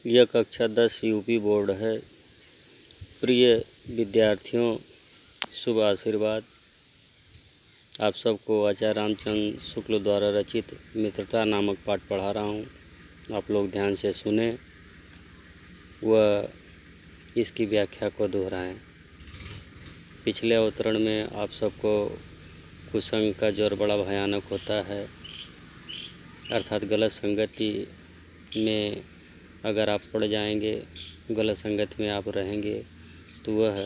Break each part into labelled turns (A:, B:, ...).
A: यह कक्षा 10 UP board है। प्रिय विद्यार्थियों, शुभ आशीर्वाद। आप सबको आचार्य रामचंद्र शुक्ल द्वारा रचित मित्रता नामक पाठ पढ़ा रहा हूँ। आप लोग ध्यान से सुने व इसकी व्याख्या को दोहराएं। पिछले अवतरण में आप सबको कुसंग का जोर बड़ा भयानक होता है, अर्थात गलत संगति में अगर आप पड़ जाएंगे, गलत संगत में आप रहेंगे तो वह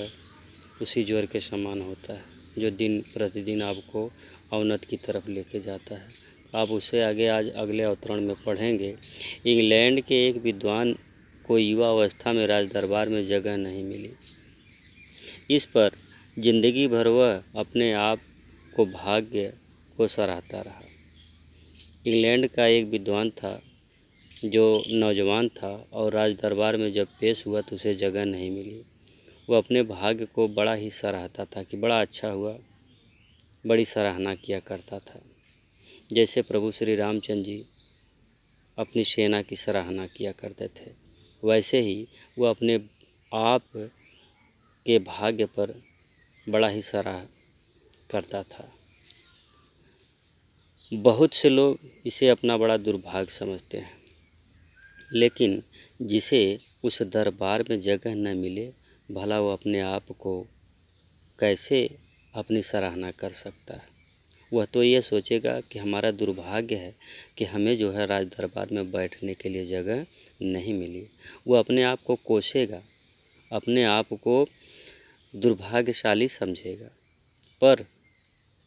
A: उसी ज्वर के समान होता है जो दिन प्रतिदिन आपको अवनत की तरफ लेके जाता है। आप उससे आगे आज अगले अवतरण में पढ़ेंगे। इंग्लैंड के एक विद्वान को युवा अवस्था में राज दरबार में जगह नहीं मिली। इस पर जिंदगी भर वह अपने आप को भाग्य को सराहता रहा। इंग्लैंड का एक विद्वान था जो नौजवान था और राज दरबार में जब पेश हुआ तो उसे जगह नहीं मिली। वह अपने भाग्य को बड़ा ही सराहता था कि बड़ा अच्छा हुआ, बड़ी सराहना किया करता था। जैसे प्रभु श्री रामचंद्र जी अपनी सेना की सराहना किया करते थे, वैसे ही वह अपने आप के भाग्य पर बड़ा ही सराह करता था। बहुत से लोग इसे अपना बड़ा दुर्भाग्य समझते हैं, लेकिन जिसे उस दरबार में जगह न मिले, भला वो अपने आप को कैसे अपनी सराहना कर सकता है। वह तो ये सोचेगा कि हमारा दुर्भाग्य है कि हमें जो है राज दरबार में बैठने के लिए जगह नहीं मिली। वह अपने आप को कोसेगा, अपने आप को दुर्भाग्यशाली समझेगा, पर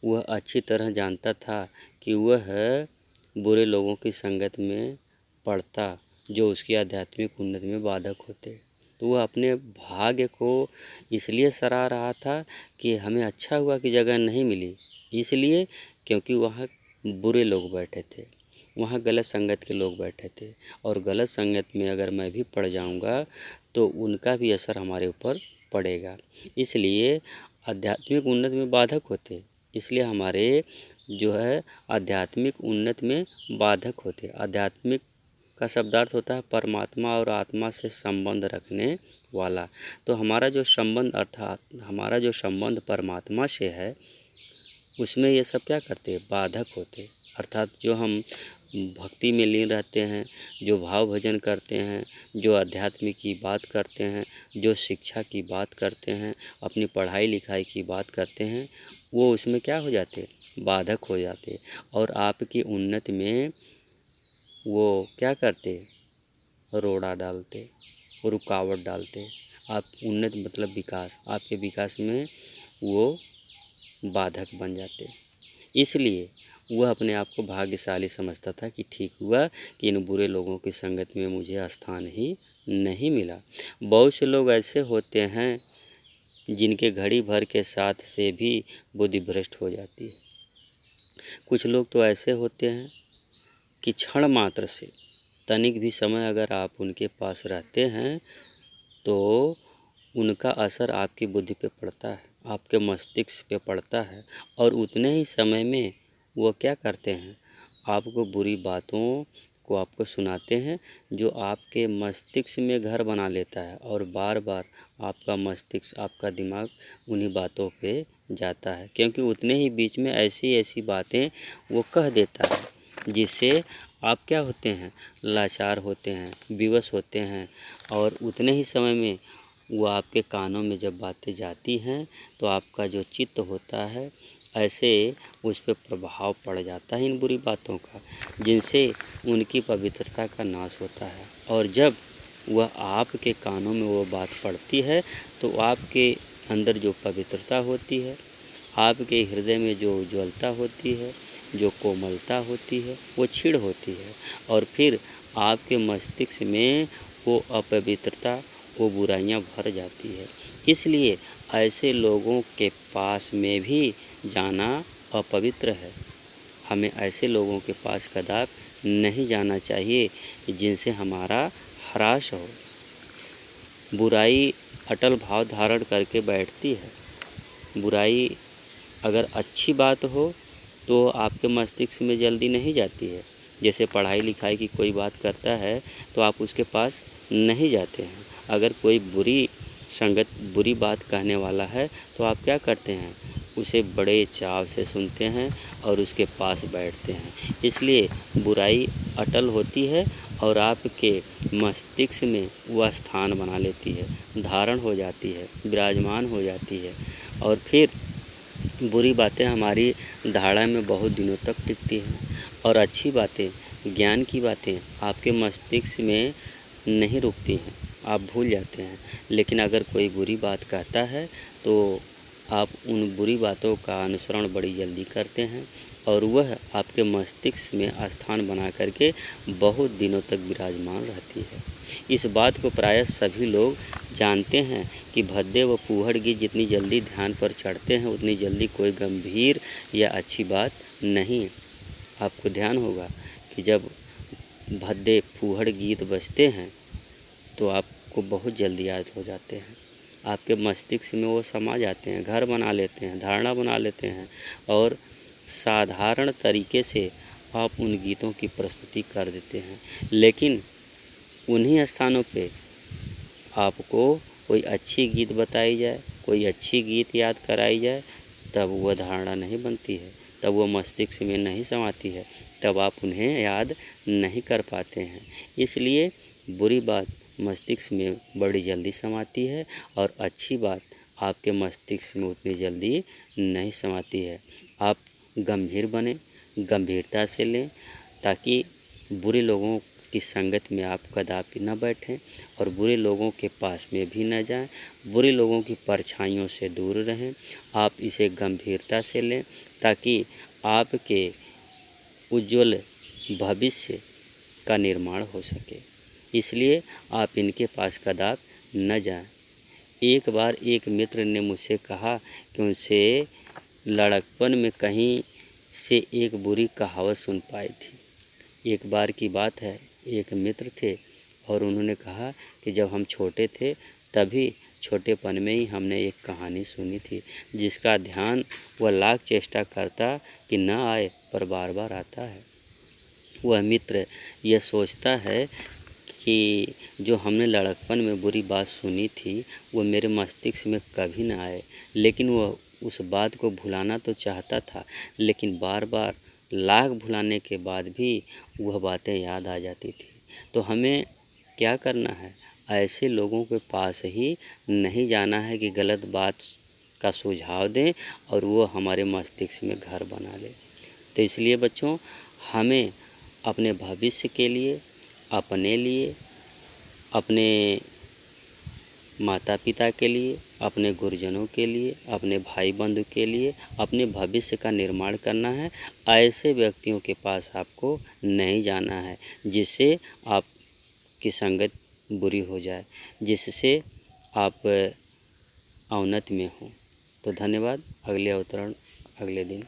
A: वह अच्छी तरह जानता था कि वह बुरे लोगों की संगत में पड़ता जो उसकी आध्यात्मिक उन्नति में बाधक होते। तो वह अपने भाग्य को इसलिए सराह रहा था कि हमें अच्छा हुआ कि जगह नहीं मिली, इसलिए क्योंकि वहाँ बुरे लोग बैठे थे, वहाँ गलत संगत के लोग बैठे थे, और गलत संगत में अगर मैं भी पड़ जाऊँगा तो उनका भी असर हमारे ऊपर पड़ेगा। इसलिए आध्यात्मिक उन्नति में बाधक होते, इसलिए हमारे जो है आध्यात्मिक उन्नति में बाधक होते। आध्यात्मिक का शब्दार्थ होता है परमात्मा और आत्मा से संबंध रखने वाला। तो हमारा जो संबंध अर्थात हमारा जो संबंध परमात्मा से है, उसमें ये सब क्या करते, बाधक होते। अर्थात जो हम भक्ति में लीन रहते हैं, जो भाव भजन करते हैं, जो अध्यात्म की बात करते हैं, जो शिक्षा की बात करते हैं, अपनी पढ़ाई लिखाई की बात करते हैं, वो उसमें क्या हो जाते, बाधक हो जाते, और आपकी उन्नति में वो क्या करते, रोड़ा डालते, रुकावट डालते। आप उन्नति मतलब विकास, आपके विकास में वो बाधक बन जाते। इसलिए वह अपने आप को भाग्यशाली समझता था कि ठीक हुआ कि इन बुरे लोगों की संगत में मुझे स्थान ही नहीं मिला। बहुत से लोग ऐसे होते हैं जिनके घड़ी भर के साथ से भी बुद्धि भ्रष्ट हो जाती है। कुछ लोग तो ऐसे होते हैं कि क्षण मात्र से, तनिक भी समय अगर आप उनके पास रहते हैं तो उनका असर आपकी बुद्धि पे पड़ता है, आपके मस्तिष्क पे पड़ता है, और उतने ही समय में वो क्या करते हैं, आपको बुरी बातों को आपको सुनाते हैं जो आपके मस्तिष्क में घर बना लेता है, और बार बार आपका मस्तिष्क, आपका दिमाग उन्हीं बातों पे जाता है, क्योंकि उतने ही बीच में ऐसी ऐसी बातें वो कह देता है जिससे आप क्या होते हैं, लाचार होते हैं, विवश होते हैं, और उतने ही समय में वो आपके कानों में जब बातें जाती हैं तो आपका जो चित्त होता है ऐसे उस पर प्रभाव पड़ जाता है इन बुरी बातों का, जिनसे उनकी पवित्रता का नाश होता है। और जब वह आपके कानों में वो बात पड़ती है तो आपके अंदर जो पवित्रता होती है, आपके हृदय में जो उज्ज्वलता होती है, जो कोमलता होती है, वो क्षीण होती है, और फिर आपके मस्तिष्क में वो अपवित्रता, वो बुराइयां भर जाती है। इसलिए ऐसे लोगों के पास में भी जाना अपवित्र है। हमें ऐसे लोगों के पास कदापि नहीं जाना चाहिए जिनसे हमारा ह्रास हो। बुराई अटल भाव धारण करके बैठती है। बुराई अगर अच्छी बात हो तो आपके मस्तिष्क में जल्दी नहीं जाती है, जैसे पढ़ाई लिखाई की कोई बात करता है तो आप उसके पास नहीं जाते हैं। अगर कोई बुरी बात कहने वाला है तो आप क्या करते हैं, उसे बड़े चाव से सुनते हैं और उसके पास बैठते हैं। इसलिए बुराई अटल होती है और आपके मस्तिष्क में वह स्थान बना लेती है, धारण हो जाती है, विराजमान हो जाती है और फिर बुरी बातें हमारी धारणा में बहुत दिनों तक टिकती हैं और अच्छी बातें, ज्ञान की बातें आपके मस्तिष्क में नहीं रुकती हैं, आप भूल जाते हैं। लेकिन अगर कोई बुरी बात कहता है तो आप उन बुरी बातों का अनुसरण बड़ी जल्दी करते हैं और वह आपके मस्तिष्क में स्थान बना करके बहुत दिनों तक विराजमान रहती है। इस बात को प्रायः सभी लोग जानते हैं कि भद्दे व फूहड़ गीत जितनी जल्दी ध्यान पर चढ़ते हैं उतनी जल्दी कोई गंभीर या अच्छी बात नहीं। आपको ध्यान होगा कि जब भद्दे फूहड़ गीत बजते हैं तो आपको बहुत जल्दी याद हो जाते हैं, आपके मस्तिष्क में वो समा जाते हैं, घर बना लेते हैं, धारणा बना लेते हैं और साधारण तरीके से आप उन गीतों की प्रस्तुति कर देते हैं। लेकिन उन्हीं स्थानों पे आपको कोई अच्छी गीत बताई जाए, कोई अच्छी गीत याद कराई जाए, तब वह धारणा नहीं बनती है, तब वह मस्तिष्क में नहीं समाती है, तब आप उन्हें याद नहीं कर पाते हैं। इसलिए बुरी बात मस्तिष्क में बड़ी जल्दी समाती है और अच्छी बात आपके मस्तिष्क में उतनी जल्दी नहीं समाती है। आप गंभीर बने, गंभीरता से लें ताकि बुरे लोगों की संगत में आप कदापि न बैठें और बुरे लोगों के पास में भी न जाएं, बुरे लोगों की परछाइयों से दूर रहें। आप इसे गंभीरता से लें ताकि आपके उज्ज्वल भविष्य का निर्माण हो सके। इसलिए आप इनके पास कदापि न जाएं। एक बार एक मित्र ने मुझसे कहा कि उनसे लड़कपन में कहीं से एक बुरी कहावत सुन पाई थी। एक बार की बात है, एक मित्र थे और उन्होंने कहा कि जब हम छोटे थे तभी छोटेपन में ही हमने एक कहानी सुनी थी जिसका ध्यान वह लाख चेष्टा करता कि न आए पर बार बार आता है। वह मित्र यह सोचता है कि जो हमने लड़कपन में बुरी बात सुनी थी वो मेरे मस्तिष्क में कभी ना आए, लेकिन वह उस बात को भुलाना तो चाहता था, लेकिन बार बार लाख भुलाने के बाद भी वह बातें याद आ जाती थी। तो हमें क्या करना है, ऐसे लोगों के पास ही नहीं जाना है कि गलत बात का सुझाव दें और वो हमारे मस्तिष्क में घर बना ले। तो इसलिए बच्चों, हमें अपने भविष्य के लिए, अपने लिए, अपने माता पिता के लिए, अपने गुरुजनों के लिए, अपने भाई बंधु के लिए अपने भविष्य का निर्माण करना है। ऐसे व्यक्तियों के पास आपको नहीं जाना है जिससे आपकी संगत बुरी हो जाए, जिससे आप अवनति में हो। तो धन्यवाद। अगले अवतरण अगले दिन।